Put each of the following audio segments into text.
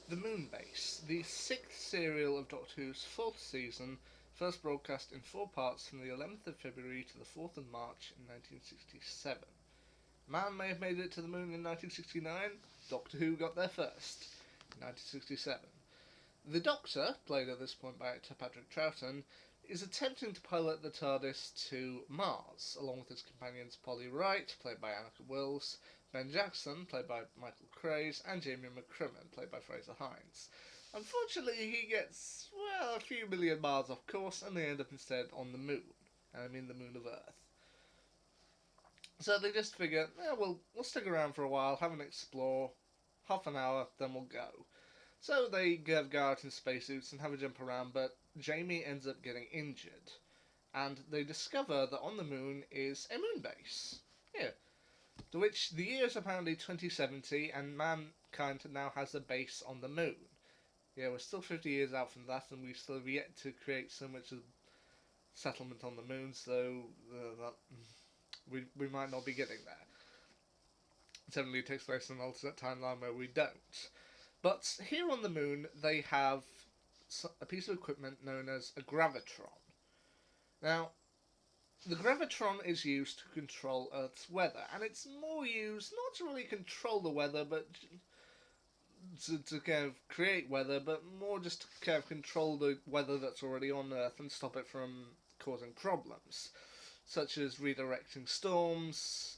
The Moonbase, the sixth serial of Doctor Who's fourth season, first broadcast in four parts from the 11th of February to the 4th of March in 1967. Man may have made it to the moon in 1969, Doctor Who got there first, in 1967. The Doctor, played at this point by actor Patrick Troughton, is attempting to pilot the TARDIS to Mars, along with his companions Polly Wright, played by Annika Wills, Ben Jackson, played by Michael Craze, and Jamie McCrimmon, played by Fraser Hines. Unfortunately, he gets, well, a few million miles off course, and they end up instead on the moon. And I mean the moon of Earth. So they just figure, we'll stick around for a while, have an explore, half an hour, then we'll go. So they go out in spacesuits and have a jump around, but Jamie ends up getting injured. And they discover that on the moon is a moon base. Yeah. To which the year is apparently 2070, and mankind now has a base on the moon. Yeah, we're still 50 years out from that, and we still have yet to create so much of settlement on the moon, so we might not be getting there. Certainly it takes place in an alternate timeline where we don't. But here on the moon, they have a piece of equipment known as a gravitron. Now, the gravitron is used to control Earth's weather, and it's more used not to really control the weather, but to kind of create weather, but more just to kind of control the weather that's already on Earth and stop it from causing problems, such as redirecting storms,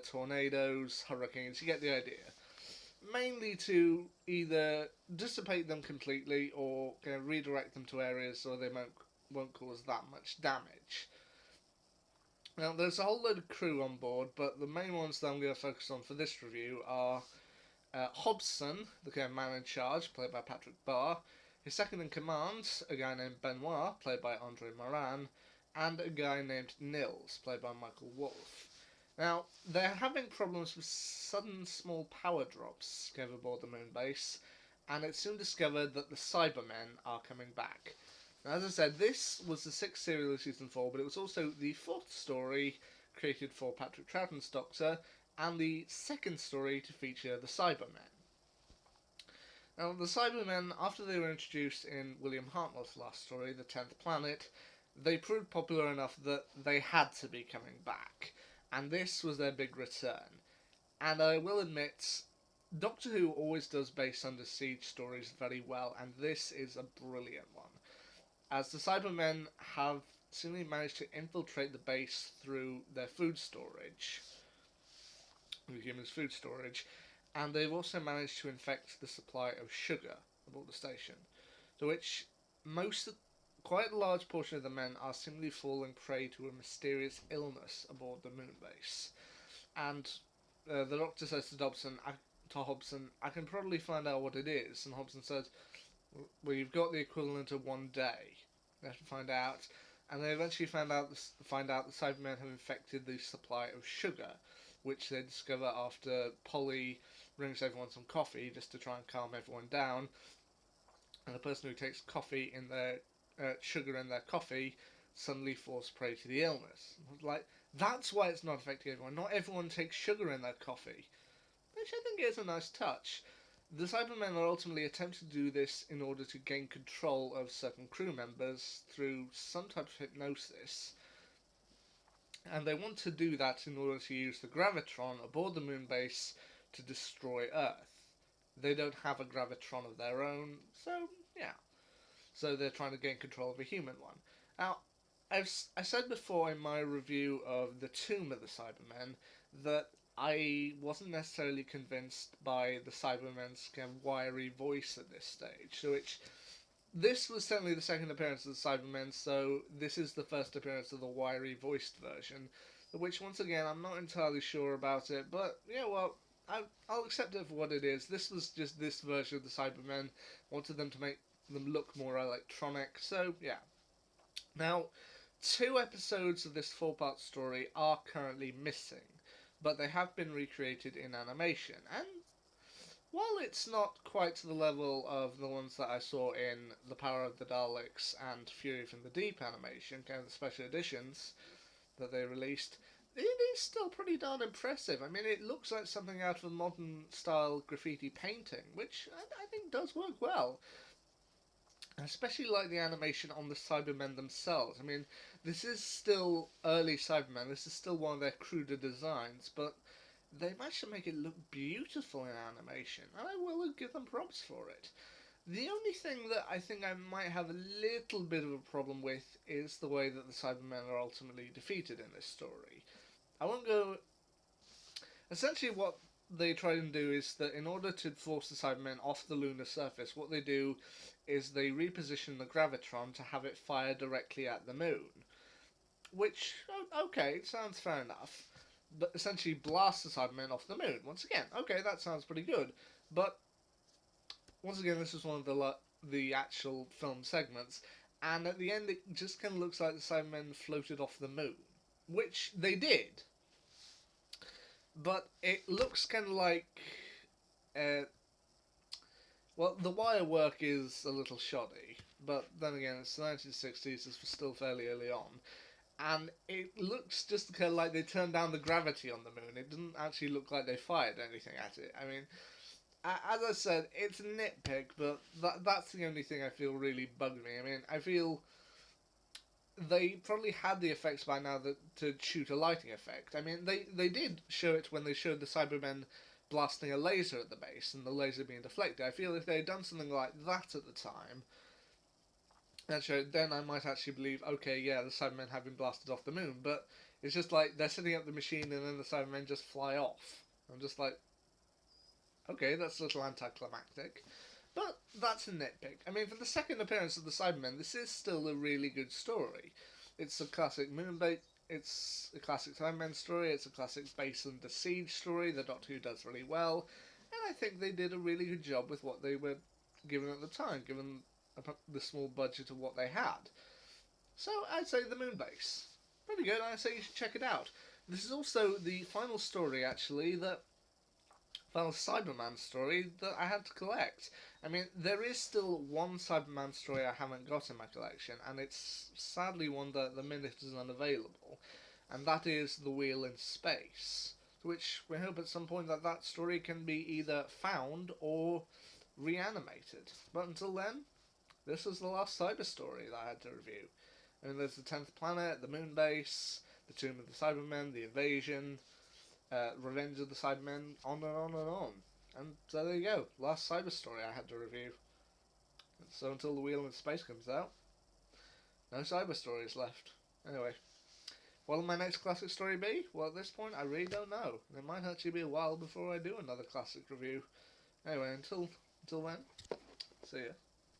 tornadoes, hurricanes. You get the idea. Mainly to either dissipate them completely or kind of redirect them to areas so they won't cause that much damage. Now, there's a whole load of crew on board, but the main ones that I'm going to focus on for this review are Hobson, the kind of man in charge, played by Patrick Barr, his second in command, a guy named Benoit, played by Andre Moran, and a guy named Nils, played by Michael Wolff. Now, they're having problems with sudden small power drops aboard the moon base, and it's soon discovered that the Cybermen are coming back. Now, as I said, this was the sixth serial of season 4, but it was also the fourth story created for Patrick Troughton's Doctor, and the second story to feature the Cybermen. Now, the Cybermen, after they were introduced in William Hartnell's last story, The Tenth Planet, they proved popular enough that they had to be coming back, and this was their big return. And I will admit, Doctor Who always does base under siege stories very well, and this is a brilliant one. As the Cybermen have seemingly managed to infiltrate the base through their food storage, the humans' food storage, and they've also managed to infect the supply of sugar aboard the station, to which quite a large portion of the men are seemingly falling prey to a mysterious illness aboard the moon base. And the Doctor says to Hobson, I can probably find out what it is. And Hobson says, well, you've got the equivalent of one day. You have to find out. And they eventually find out the Cybermen have infected the supply of sugar, which they discover after Polly brings everyone some coffee just to try and calm everyone down. And the person who takes coffee in their sugar in their coffee suddenly falls prey to the illness. Like, that's why it's not affecting everyone. Not everyone takes sugar in their coffee, which I think is a nice touch. The Cybermen are ultimately attempting to do this in order to gain control of certain crew members through some type of hypnosis. And they want to do that in order to use the gravitron aboard the moon base to destroy Earth. They don't have a gravitron of their own, so yeah. So they're trying to gain control of a human one. Now, I said before in my review of The Tomb of the Cybermen that I wasn't necessarily convinced by the Cybermen's kind of wiry voice at this stage, so this was certainly the second appearance of the Cybermen, so this is the first appearance of the wiry voiced version, which once again I'm not entirely sure about it, but yeah, well, I'll accept it for what it is. This was just this version of the Cybermen. Wanted them to make them look more electronic, so yeah. Now, 2 episodes of this 4-part story are currently missing, but they have been recreated in animation, and while it's not quite to the level of the ones that I saw in The Power of the Daleks and Fury from the Deep animation, kind of the special editions that they released, it is still pretty darn impressive. I mean, it looks like something out of a modern style graffiti painting, which I think does work well. I especially like the animation on the Cybermen themselves. I mean, this is still early Cybermen. This is still one of their cruder designs, but they managed to make it look beautiful in animation, and I will give them props for it. The only thing that I think I might have a little bit of a problem with is the way that the Cybermen are ultimately defeated in this story. I won't go. Essentially, what they try and do is that in order to force the Cybermen off the lunar surface, what they do is they reposition the gravitron to have it fire directly at the moon. Which, okay, sounds fair enough. But essentially blast the Cybermen off the moon. Once again, okay, that sounds pretty good. But once again, this is one of the actual film segments, and at the end, it just kind of looks like the Cybermen floated off the moon, which they did. But it looks kind of like, uh, well, the wire work is a little shoddy. But then again, it's the 1960s. This was still fairly early on, and it looks just kind of like they turned down the gravity on the moon. It didn't actually look like they fired anything at it. I mean, as I said, it's a nitpick, but that's the only thing I feel really bugged me. I mean, I feel they probably had the effects by now to shoot a lighting effect. I mean, they did show it when they showed the Cybermen blasting a laser at the base and the laser being deflected. I feel if they had done something like that at the time, then I might actually believe, okay, yeah, the Cybermen have been blasted off the moon, but it's just like they're setting up the machine and then the Cybermen just fly off. I'm just like, okay, that's a little anticlimactic. But that's a nitpick. I mean, for the second appearance of the Cybermen, this is still a really good story. It's a classic Moonbase. It's a classic Cybermen story. It's a classic Base Under Siege story. The Doctor Who does really well, and I think they did a really good job with what they were given at the time, given the small budget of what they had. So I'd say the Moonbase, pretty good. I'd say you should check it out. This is also the final story, actually, that final Cyberman story that I had to collect. I mean, there is still one Cyberman story I haven't got in my collection, and it's sadly one that at the minute is unavailable, and that is The Wheel in Space, which we hope at some point that that story can be either found or reanimated. But until then, this was the last cyber story that I had to review. I mean, there's the 10th Planet, the Moonbase, the Tomb of the Cybermen, the Invasion, Revenge of the Cybermen, on and on and on. And so there you go, last cyber story I had to review. So until The Wheel in Space comes out, no cyber stories left. Anyway, what will my next classic story be? Well, at this point, I really don't know. It might actually be a while before I do another classic review. Anyway, until then, see ya.